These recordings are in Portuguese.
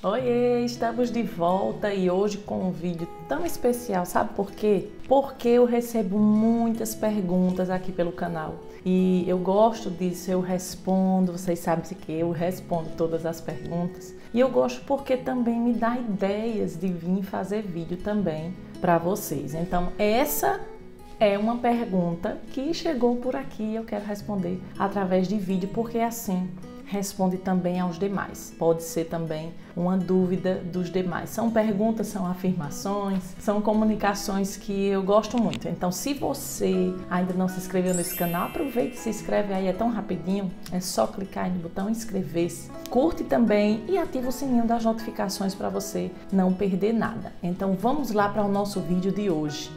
Oiê, estamos de volta e hoje com um vídeo tão especial, sabe por quê? Porque eu recebo muitas perguntas aqui pelo canal e eu gosto disso, eu respondo, vocês sabem que eu respondo todas as perguntas e eu gosto porque também me dá ideias de vir fazer vídeo também para vocês. Então essa é uma pergunta que chegou por aqui e eu quero responder através de vídeo porque assim responde também aos demais. Pode ser também uma dúvida dos demais. São perguntas, são afirmações, são comunicações que eu gosto muito. Então, se você ainda não se inscreveu nesse canal, aproveite e se inscreve aí, é tão rapidinho. É só clicar aí no botão inscrever-se. Curte também e ativa o sininho das notificações para você não perder nada. Então, vamos lá para o nosso vídeo de hoje.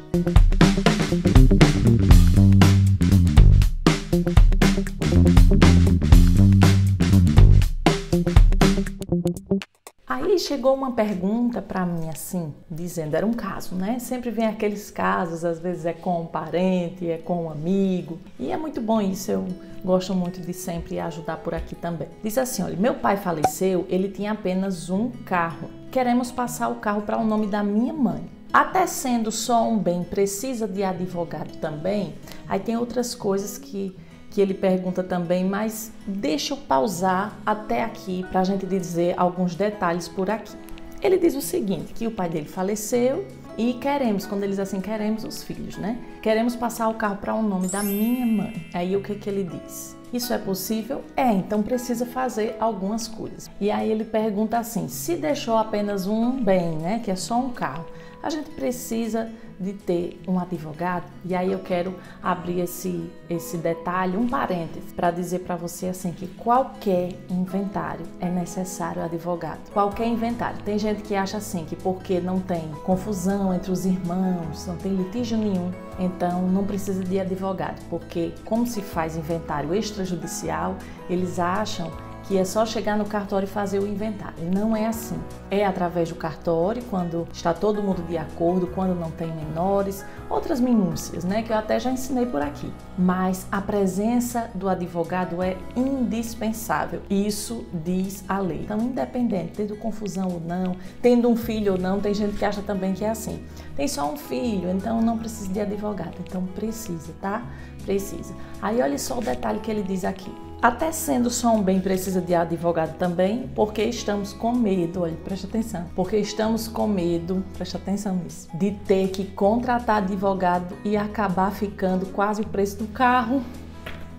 Aí chegou uma pergunta para mim assim, dizendo, era um caso, né? Sempre vem aqueles casos, às vezes é com um parente, é com um amigo, e é muito bom isso, eu gosto muito de sempre ajudar por aqui também. Diz assim, olha, meu pai faleceu, ele tinha apenas um carro, queremos passar o carro para o nome da minha mãe. Até sendo só um bem, precisa de advogado também? Aí tem outras coisas que ele pergunta também, mas deixa eu pausar até aqui para a gente dizer alguns detalhes por aqui. Ele diz o seguinte, que o pai dele faleceu e queremos, quando ele diz assim, queremos os filhos, né? Queremos passar o carro para o nome da minha mãe. Aí o que ele diz? Isso é possível? É, então precisa fazer algumas coisas. E aí ele pergunta assim, se deixou apenas um bem, né, que é só um carro, a gente precisa de ter um advogado? E aí eu quero abrir esse detalhe, um parêntese, para dizer para você assim que qualquer inventário é necessário advogado. Qualquer inventário. Tem gente que acha assim que porque não tem confusão entre os irmãos, não tem litígio nenhum, então não precisa de advogado, porque como se faz inventário extrajudicial, eles acham que é só chegar no cartório e fazer o inventário. Não é assim. É através do cartório, quando está todo mundo de acordo, quando não tem menores, outras minúcias, né, que eu até já ensinei por aqui. Mas a presença do advogado é indispensável. Isso diz a lei. Então, independente, tendo confusão ou não, tendo um filho ou não, tem gente que acha também que é assim. Tem só um filho, então não precisa de advogado. Então precisa, tá? Precisa. Aí olha só o detalhe que ele diz aqui. Até sendo só um bem precisa de advogado também, porque estamos com medo, olha, presta atenção, porque estamos com medo, presta atenção nisso, de ter que contratar advogado e acabar ficando quase o preço do carro.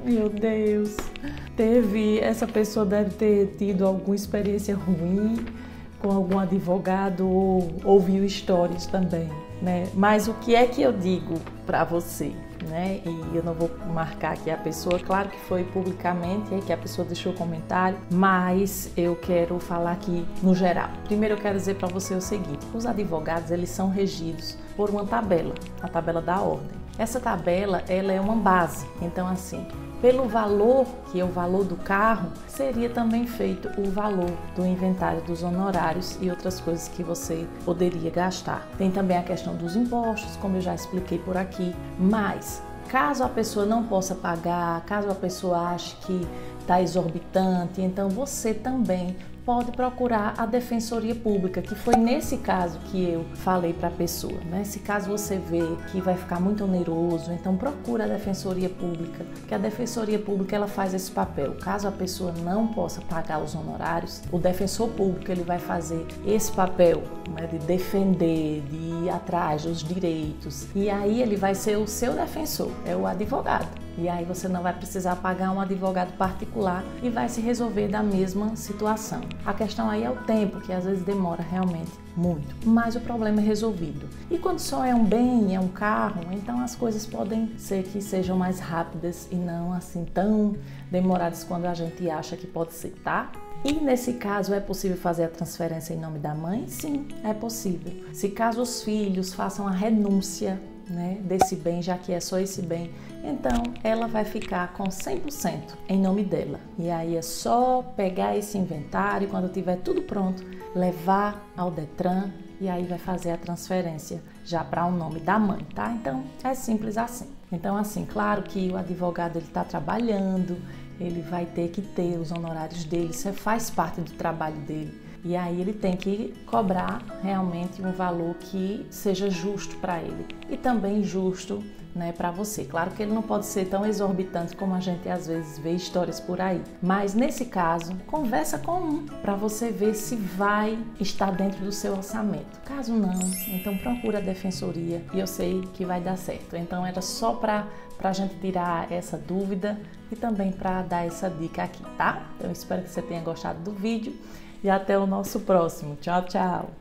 Meu Deus, essa pessoa deve ter tido alguma experiência ruim com algum advogado ou ouviu histórias também, né? Mas o que é que eu digo para você? Né? E eu não vou marcar aqui a pessoa, claro que foi publicamente, que a pessoa deixou comentário, mas eu quero falar aqui no geral. Primeiro eu quero dizer para você o seguinte, os advogados eles são regidos por uma tabela, a tabela da ordem. Essa tabela ela é uma base, então assim, pelo valor, que é o valor do carro, seria também feito o valor do inventário dos honorários e outras coisas que você poderia gastar. Tem também a questão dos impostos, como eu já expliquei por aqui, mas caso a pessoa não possa pagar, caso a pessoa ache que está exorbitante, então você também pode procurar a Defensoria Pública, que foi nesse caso que eu falei para a pessoa, né? Se caso você vê que vai ficar muito oneroso, então procura a Defensoria Pública, que a Defensoria Pública ela faz esse papel. Caso a pessoa não possa pagar os honorários, o Defensor Público ele vai fazer esse papel, né, de defender, de ir atrás dos direitos, e aí ele vai ser o seu defensor, é o advogado. E aí você não vai precisar pagar um advogado particular e vai se resolver da mesma situação. A questão aí é o tempo, que às vezes demora realmente muito, mas o problema é resolvido. E quando só é um bem, é um carro, então as coisas podem ser que sejam mais rápidas e não assim tão demoradas quando a gente acha que pode ser, tá? E nesse caso, é possível fazer a transferência em nome da mãe? Sim, é possível. Se caso os filhos façam a renúncia, né, desse bem, já que é só esse bem, então ela vai ficar com 100% em nome dela. E aí é só pegar esse inventário, quando tiver tudo pronto, levar ao Detran e aí vai fazer a transferência já para o nome da mãe, tá? Então é simples assim. Então assim, claro que o advogado ele está trabalhando, ele vai ter que ter os honorários dele, isso faz parte do trabalho dele. E aí ele tem que cobrar realmente um valor que seja justo para ele e também justo, né, para você. Claro que ele não pode ser tão exorbitante como a gente às vezes vê histórias por aí, mas nesse caso, conversa com um para você ver se vai estar dentro do seu orçamento. Caso não, então procura a defensoria e eu sei que vai dar certo. Então era só para a gente tirar essa dúvida e também para dar essa dica aqui, tá? Então eu espero que você tenha gostado do vídeo e até o nosso próximo. Tchau, tchau!